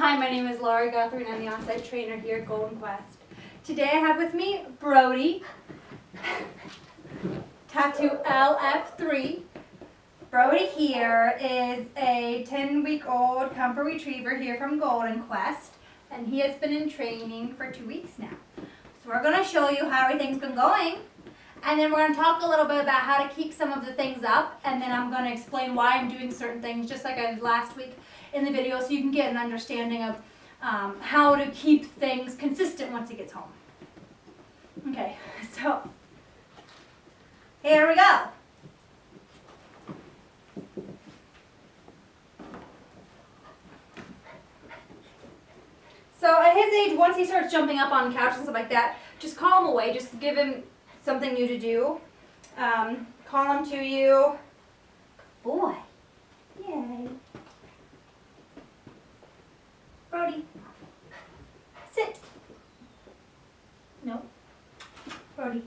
Hi, my name is Laura Guthrie and I'm the on-site trainer here at Golden Quest. Today I have with me Brody, tattoo LF3. Brody here is a 10-week-old Comfort Retriever here from Golden Quest, and he has been in training for 2 weeks now. So we're going to show you how everything's been going, and then we're going to talk a little bit about how to keep some of the things up, and then I'm going to explain why I'm doing certain things, just like I did last week in the video, so you can get an understanding of how to keep things consistent once he gets home. Okay, so here we go. So at his age, once he starts jumping up on couches and stuff like that, just call him away. Just give him something new to do. Call him to you. Boy. Yay. Brody. Sit. No. Brody.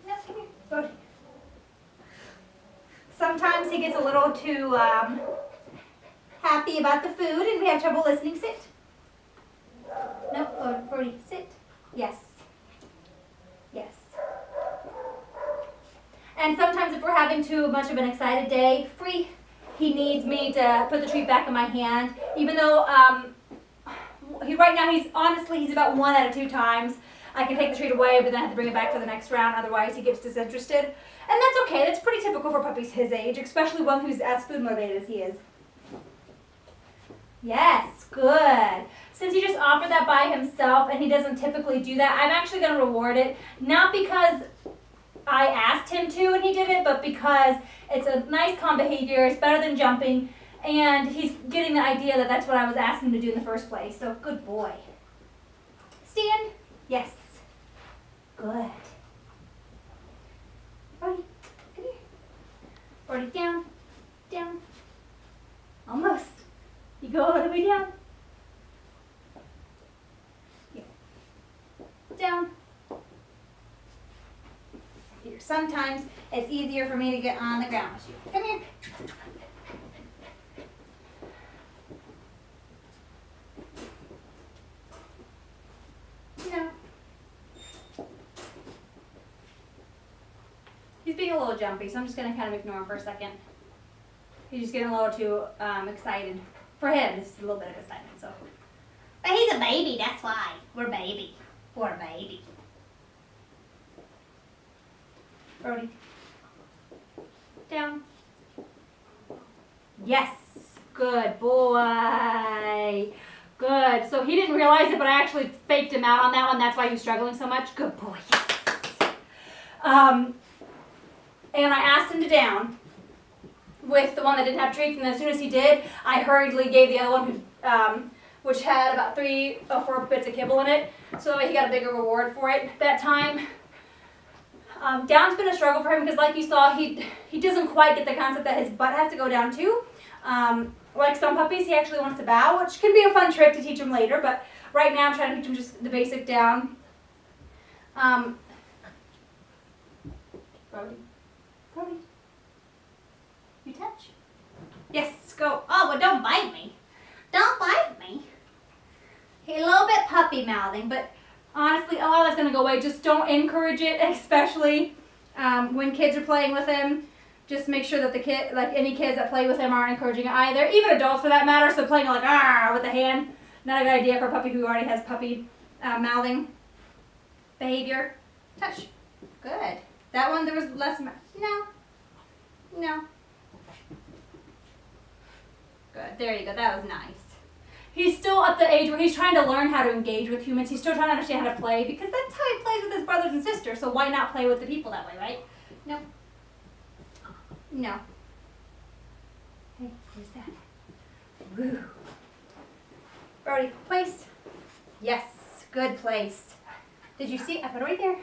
No, come here. Brody. Sometimes he gets a little too happy about the food and we have trouble listening. Sit. No, Brody, sit. Yes. Yes. And sometimes if we're having too much of an excited day, he needs me to put the treat back in my hand. Even though right now he's about 1 out of 2 times. I can take the treat away, but then I have to bring it back for the next round. Otherwise, he gets disinterested. And that's okay. That's pretty typical for puppies his age, especially one who's as food motivated as he is. Yes, good. Since he just offered that by himself and he doesn't typically do that, I'm actually going to reward it. Not because I asked him to and he did it, but because it's a nice calm behavior. It's better than jumping. And he's getting the idea that that's what I was asking him to do in the first place. So, good boy. Stand. Yes. Good. Brody, come here. Brody, down. Down. Almost. You go all the way down. Here. Down. Here. Sometimes it's easier for me to get on the ground with you. Come here. No. He's being a little jumpy, so I'm just going to kind of ignore him for a second. He's just getting a little too excited. For him, this is a little bit of excitement, so. But he's a baby, that's why. We're baby. Poor baby. Brody. Down. Yes. Good boy. Good. So he didn't realize it, but I actually faked him out on that one. That's why he was struggling so much. Good boy. Yes. And I asked him to down with the one that didn't have treats, and as soon as he did, I hurriedly gave the other one, which had about 3 or 4 bits of kibble in it, so that way he got a bigger reward for it that time. Down's been a struggle for him because, like you saw, he doesn't quite get the concept that his butt has to go down too. Like some puppies, he actually wants to bow, which can be a fun trick to teach him later, but right now I'm trying to teach him just the basic down. Brody. Brody. You touch? Yes, go. Oh, well, don't bite me. Don't bite me. He's a little bit puppy mouthing, but honestly, a lot of that's going to go away. Just don't encourage it, especially when kids are playing with him. Just make sure that any kids that play with him aren't encouraging it either. Even adults for that matter. So playing like with the hand, not a good idea for a puppy who already has puppy mouthing behavior. Touch. Good. That one there was less. No. No. Good. There you go. That was nice. He's still at the age where he's trying to learn how to engage with humans. He's still trying to understand how to play because that's how he plays with his brothers and sisters. So why not play with the people that way, right? No. No. Hey, where's that? Woo. Brody, place. Yes. Good place. Did you see? I put it right there.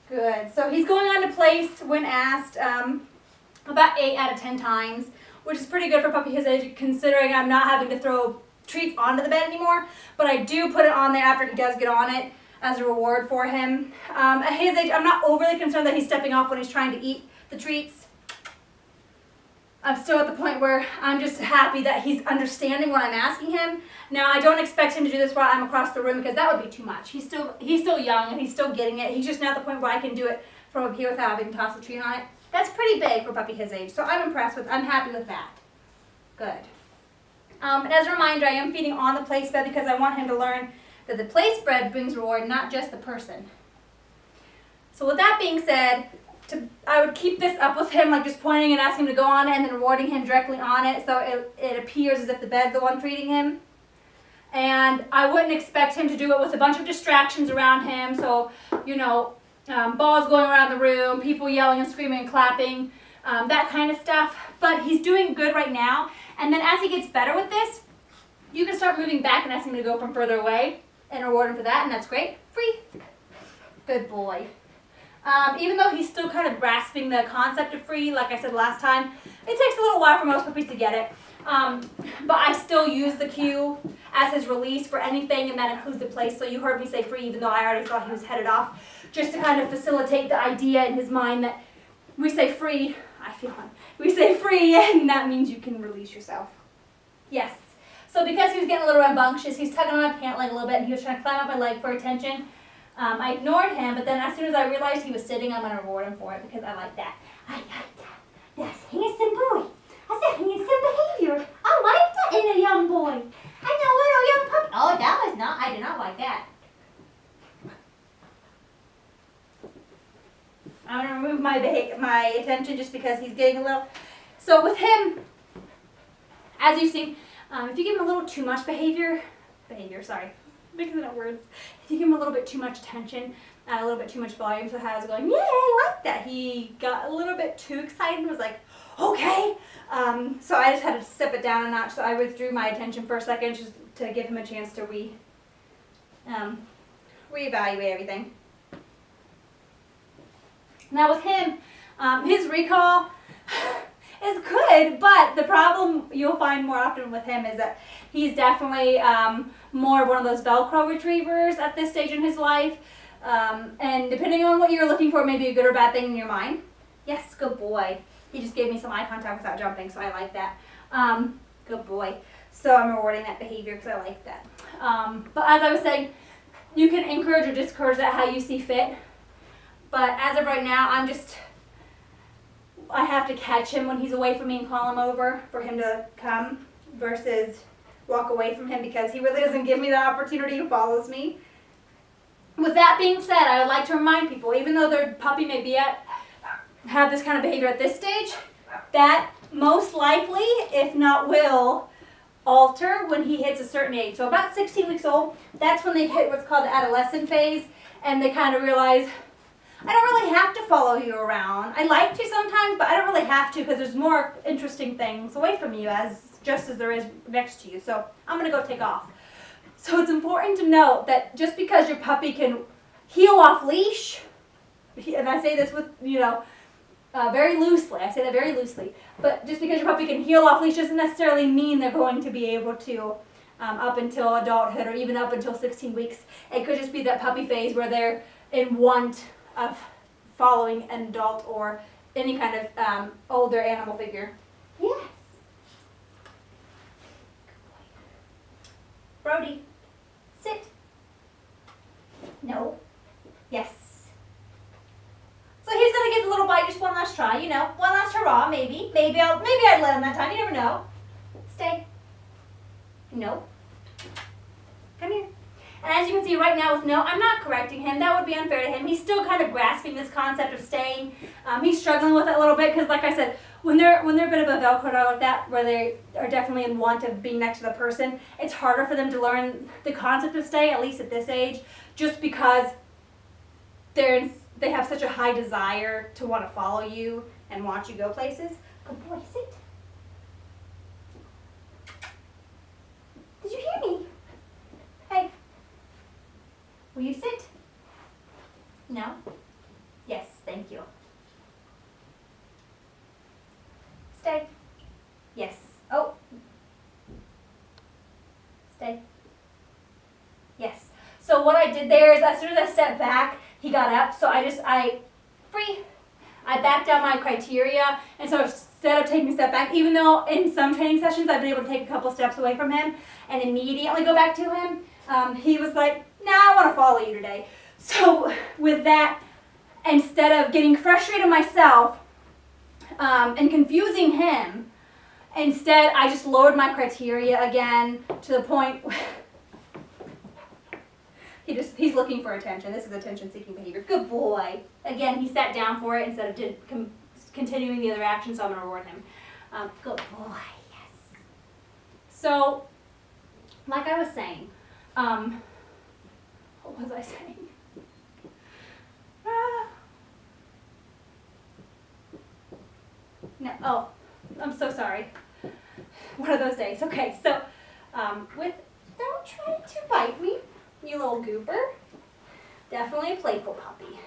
Good. So he's going on to place when asked about 8 out of 10 times, which is pretty good for a puppy his age, considering I'm not having to throw treats onto the bed anymore. But I do put it on there after he does get on it as a reward for him. At his age, I'm not overly concerned that he's stepping off when he's trying to eat the treats. I'm still at the point where I'm just happy that he's understanding what I'm asking him. Now, I don't expect him to do this while I'm across the room because that would be too much. He's still young and he's still getting it. He's just not at the point where I can do it from up here without having to toss a treat on it. That's pretty big for a puppy his age, so I'm happy with that. Good. And as a reminder, I am feeding on the place bed because I want him to learn that the place bed brings reward, not just the person. So with that being said, I would keep this up with him, like just pointing and asking him to go on it and then rewarding him directly on it so it appears as if the bed's the one treating him. And I wouldn't expect him to do it with a bunch of distractions around him. So, balls going around the room, people yelling and screaming and clapping, that kind of stuff. But he's doing good right now. And then as he gets better with this, you can start moving back and asking him to go from further away and reward him for that. And that's great. Free. Good boy. Even though he's still kind of grasping the concept of free, like I said last time, it takes a little while for most puppies to get it. But I still use the cue as his release for anything, and that includes the place. So you heard me say free, even though I already thought he was headed off, just to kind of facilitate the idea in his mind that we say free, we say free, and that means you can release yourself. Yes. So because he was getting a little rambunctious, he's tugging on my pant leg a little bit, and he was trying to climb up my leg for attention. I ignored him, but then as soon as I realized he was sitting, I'm going to reward him for it because I like that. I like that. That's handsome boy. I said handsome behavior. I like that in a young boy. I know, little young puppy. Oh, that was not, I did not like that. I'm going to remove my attention just because he's getting a little. So with him, as you've seen, if you give him a little too much mixing up words. If you give him a little bit too much attention, a little bit too much volume, so I was going, yay, I like that. He got a little bit too excited and was like, okay. So I just had to step it down a notch. So I withdrew my attention for a second just to give him a chance to reevaluate everything. Now with him, his recall is good, but the problem you'll find more often with him is that he's definitely more of one of those Velcro retrievers at this stage in his life. And depending on what you're looking for, maybe a good or bad thing in your mind. Yes, good boy. He just gave me some eye contact without jumping, so I like that. Good boy. So I'm rewarding that behavior because I like that. But as I was saying, you can encourage or discourage that how you see fit. But as of right now, I have to catch him when he's away from me and call him over for him to come versus walk away from him because he really doesn't give me the opportunity. He follows me. With that being said, I would like to remind people, even though their puppy may have this kind of behavior at this stage, that most likely, if not will, alter when he hits a certain age. So about 16 weeks old, that's when they hit what's called the adolescent phase, and they kind of realize, I don't really have to follow you around. I like to sometimes, but I don't really have to because there's more interesting things away from you just as there is next to you. So I'm going to go take off. So it's important to note that just because your puppy can heel off leash, and I say this with, very loosely, I say that very loosely, but just because your puppy can heel off leash doesn't necessarily mean they're going to be able to up until adulthood or even up until 16 weeks. It could just be that puppy phase where they're in want of following an adult or any kind of older animal figure. Yes. Brody, sit. No. Yes. So he's gonna give the little bite just one last try, one last hurrah, maybe. Maybe I'd let him that time, you never know. Stay. No. Come here. And as you can see right now with no, I'm not correcting him. That would be unfair to him. He's still kind of grasping this concept of staying. He's struggling with it a little bit because, like I said, when they're a bit of a Velcro dog like that, where they are definitely in want of being next to the person, it's harder for them to learn the concept of stay, at least at this age, just because they have such a high desire to want to follow you and watch you go places. Good boy, sit. Did you hear me? Hey. Will you sit? No? Yes, thank you. Stay. Yes. Oh. Stay. Yes. So what I did there is as soon as I stepped back, he got up. So I backed down my criteria. And so instead of taking a step back, even though in some training sessions I've been able to take a couple steps away from him and immediately go back to him, he was like, nah, I want to follow you today. So with that, instead of getting frustrated myself and confusing him, instead I just lowered my criteria again to the point he's looking for attention. This is attention-seeking behavior. Good boy. Again, he sat down for it instead of continuing the other action, so I'm going to reward him. Good boy, yes. So, like I was saying, what was I saying? No, oh, I'm so sorry. One of those days. Okay, so, don't try to bite me, you little goober. Definitely a playful puppy.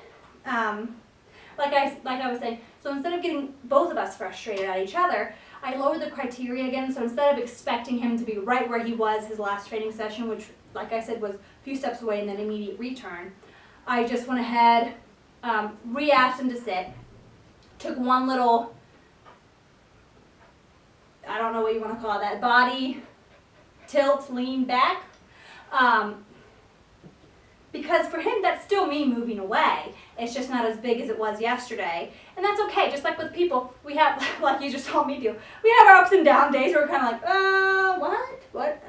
Like I was saying, so instead of getting both of us frustrated at each other, I lowered the criteria again. So instead of expecting him to be right where he was his last training session, which, like I said, was a few steps away and then immediate return, I just went ahead, re-asked him to sit, took one little, I don't know what you want to call that, body tilt, lean back. Because for him, that's still me moving away. It's just not as big as it was yesterday. And that's okay. Just like with people, we have, like you just saw me do, we have our ups and down days where we're kind of like, what?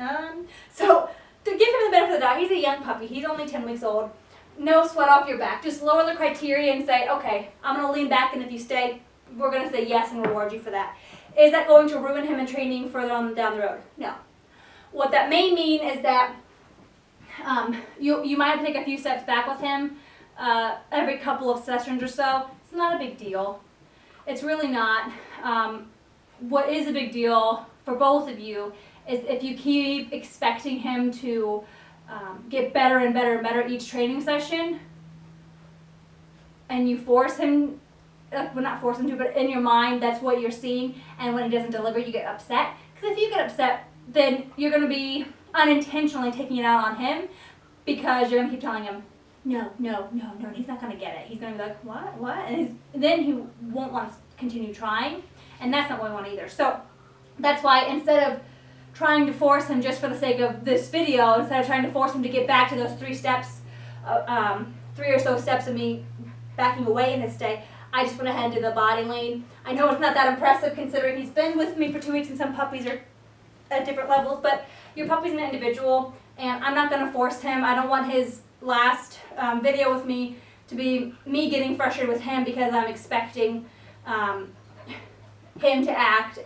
So to give him the benefit of the doubt, he's a young puppy. He's only 10 weeks old. No sweat off your back. Just lower the criteria and say, okay, I'm going to lean back, and if you stay, we're going to say yes and reward you for that. Is that going to ruin him in training further on down the road? No. What that may mean is that you might have to take a few steps back with him every couple of sessions or so. It's not a big deal. It's really not. What is a big deal for both of you is if you keep expecting him to get better and better and better each training session, and you force him, well, not force him to, but in your mind that's what you're seeing, and when he doesn't deliver you get upset. Because if you get upset, then you're going to be unintentionally taking it out on him, because you're going to keep telling him, no, and he's not going to get it. He's going to be like, what? And then he won't want to continue trying, and that's not what we want either. So that's why instead of trying to force him just for the sake of this video, instead of trying to force him to get back to those 3 steps, 3 or so steps of me backing away in his day, I just went ahead and did the body lean. I know it's not that impressive considering he's been with me for 2 weeks and some puppies are at different levels, but your puppy's an individual, and I'm not going to force him. I don't want his last video with me to be me getting frustrated with him because I'm expecting him to act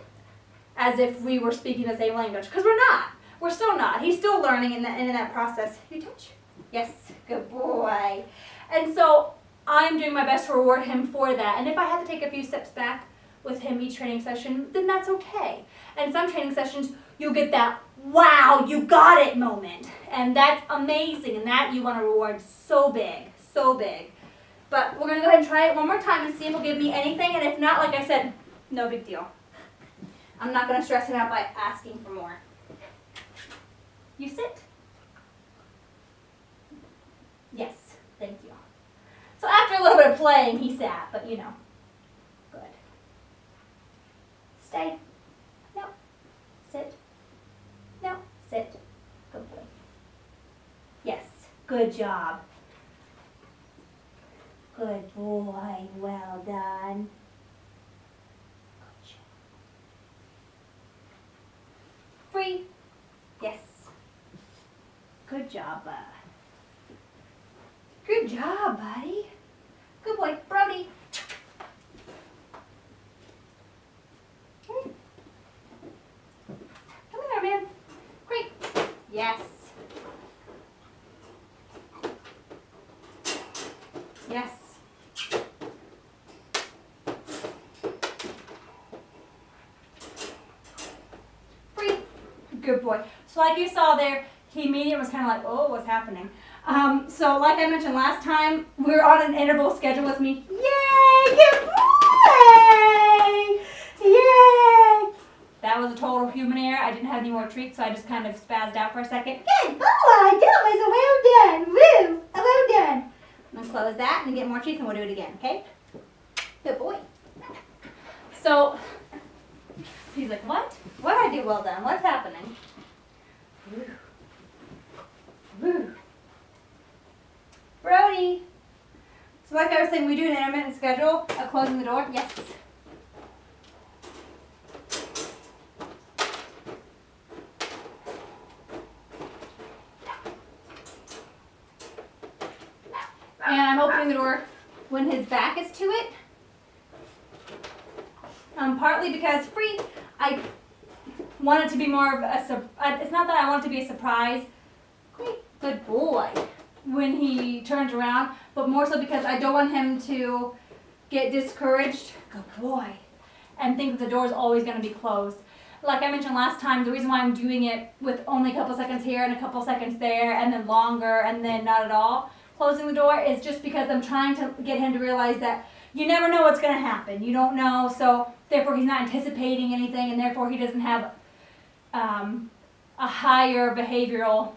as if we were speaking the same language, because we're not. We're still not. He's still learning in that process. You touch? Yes, good boy. And so I'm doing my best to reward him for that. And if I have to take a few steps back with him each training session, then that's okay. And some training sessions, you'll get that, wow, you got it moment. And that's amazing. And that you want to reward so big, so big. But we're going to go ahead and try it one more time and see if he'll give me anything. And if not, like I said, no big deal. I'm not going to stress him out by asking for more. You sit. Yes, thank you. So after a little bit of playing, he sat, but you know. Good. Stay. No. Sit. No. Sit. Good boy. Yes. Good job. Good boy. Well done. Good job. Free. Yes. Good job, bud. Good job, buddy. Good boy, Brody. Come here, man. Great. Yes. Yes. Free. Good boy. So like you saw there, he immediately was kind of like, oh, what's happening? So like I mentioned last time, we're on an interval schedule with me. Yay! Good boy! Yay! That was a total human error. I didn't have any more treats, so I just kind of spazzed out for a second. Good boy! That was well done! Woo! Well done! I'm going to close that and get more treats and we'll do it again, okay? Good boy. So He's like, what? What did I do well done? What's happening? Woo. Woo. Brody. So like I was saying, we do an intermittent schedule of closing the door. Yes. And I'm opening the door when his back is to it. Partly because I want it to be more of it's not that I want it to be a surprise. Great, good boy. When he turns around, but more so because I don't want him to get discouraged, good boy, and think that the door is always going to be closed. Like I mentioned last time, the reason why I'm doing it with only a couple seconds here and a couple seconds there and then longer and then not at all closing the door is just because I'm trying to get him to realize that you never know what's going to happen. You don't know, so therefore he's not anticipating anything, and therefore he doesn't have a higher behavioral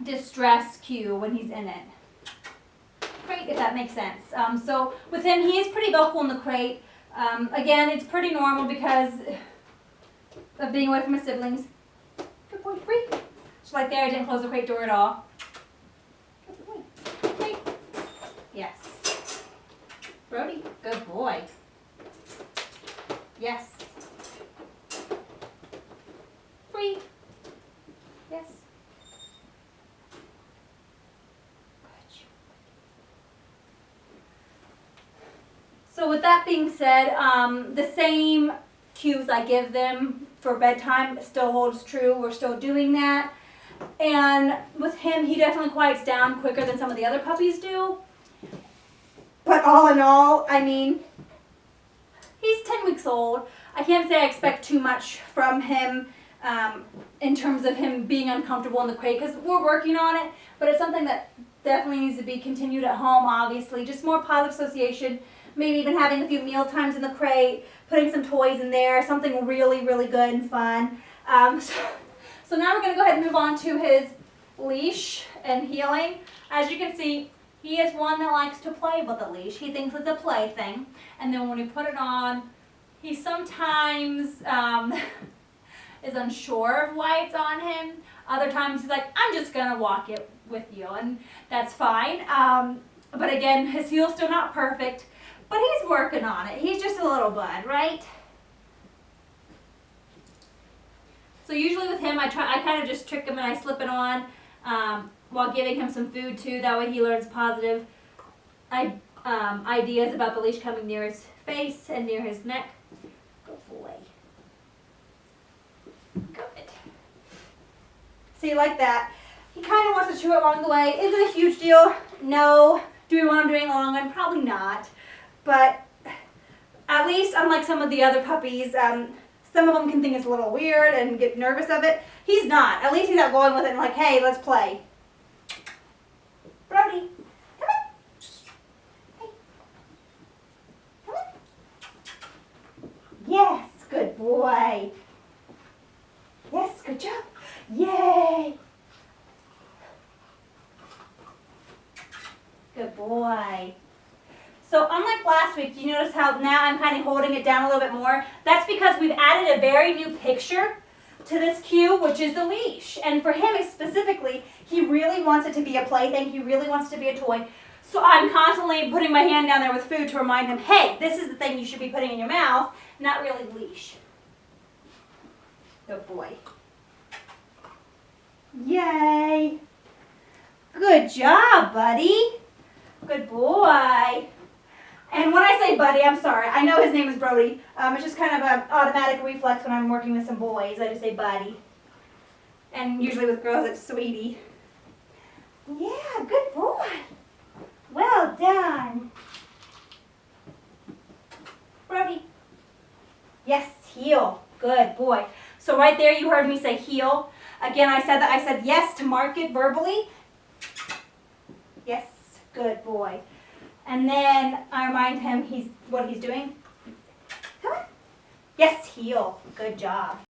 distress cue when he's in it. Great, if that makes sense. So with him, he is pretty vocal in the crate. Again, it's pretty normal because of being away from his siblings. Good boy, free. Just like there, I didn't close the crate door at all. Good boy. Free. Yes. Brody, good boy. Yes. Free. Yes. So with that being said, the same cues I give them for bedtime still holds true. We're still doing that. And with him, he definitely quiets down quicker than some of the other puppies do. But all in all, I mean, he's 10 weeks old. I can't say I expect too much from him in terms of him being uncomfortable in the crate, because we're working on it, but it's something that definitely needs to be continued at home, obviously. Just more positive association. Maybe even having a few meal times in the crate, putting some toys in there, something really, really good and fun. So now we're going to go ahead and move on to his leash and healing. As you can see, he is one that likes to play with the leash. He thinks it's a play thing. And then when we put it on, he sometimes is unsure of why it's on him. Other times he's like, I'm just going to walk it with you. And that's fine. But again, his heel's still not perfect. But he's working on it. He's just a little bud, right? So usually with him, I kind of just trick him and I slip it on while giving him some food too. That way he learns positive ideas about the leash coming near his face and near his neck. Good boy. Good. See, like that. He kind of wants to chew it along the way. Is it a huge deal? No. Do we want him doing it long run? Probably not. But at least, unlike some of the other puppies, some of them can think it's a little weird and get nervous of it. He's not. At least he's not going with it and like, hey, let's play. Brody, come on. Hey. Come on. Yes, good boy. Yes, good job. Yay. Good boy. So unlike last week, do you notice how now I'm kind of holding it down a little bit more? That's because we've added a very new picture to this cue, which is the leash. And for him specifically, he really wants it to be a plaything. He really wants it to be a toy. So I'm constantly putting my hand down there with food to remind him, hey, this is the thing you should be putting in your mouth, not really leash. Good boy. Yay. Good job, buddy. Good boy. And when I say buddy, I'm sorry. I know his name is Brody. It's just kind of an automatic reflex when I'm working with some boys. I just say buddy. And usually with girls, it's sweetie. Yeah, good boy. Well done. Brody. Yes, heel. Good boy. So right there, you heard me say heel. Again, I said yes to mark it verbally. Yes, good boy. And then I remind him what he's doing. Come on. Yes, heel. Good job.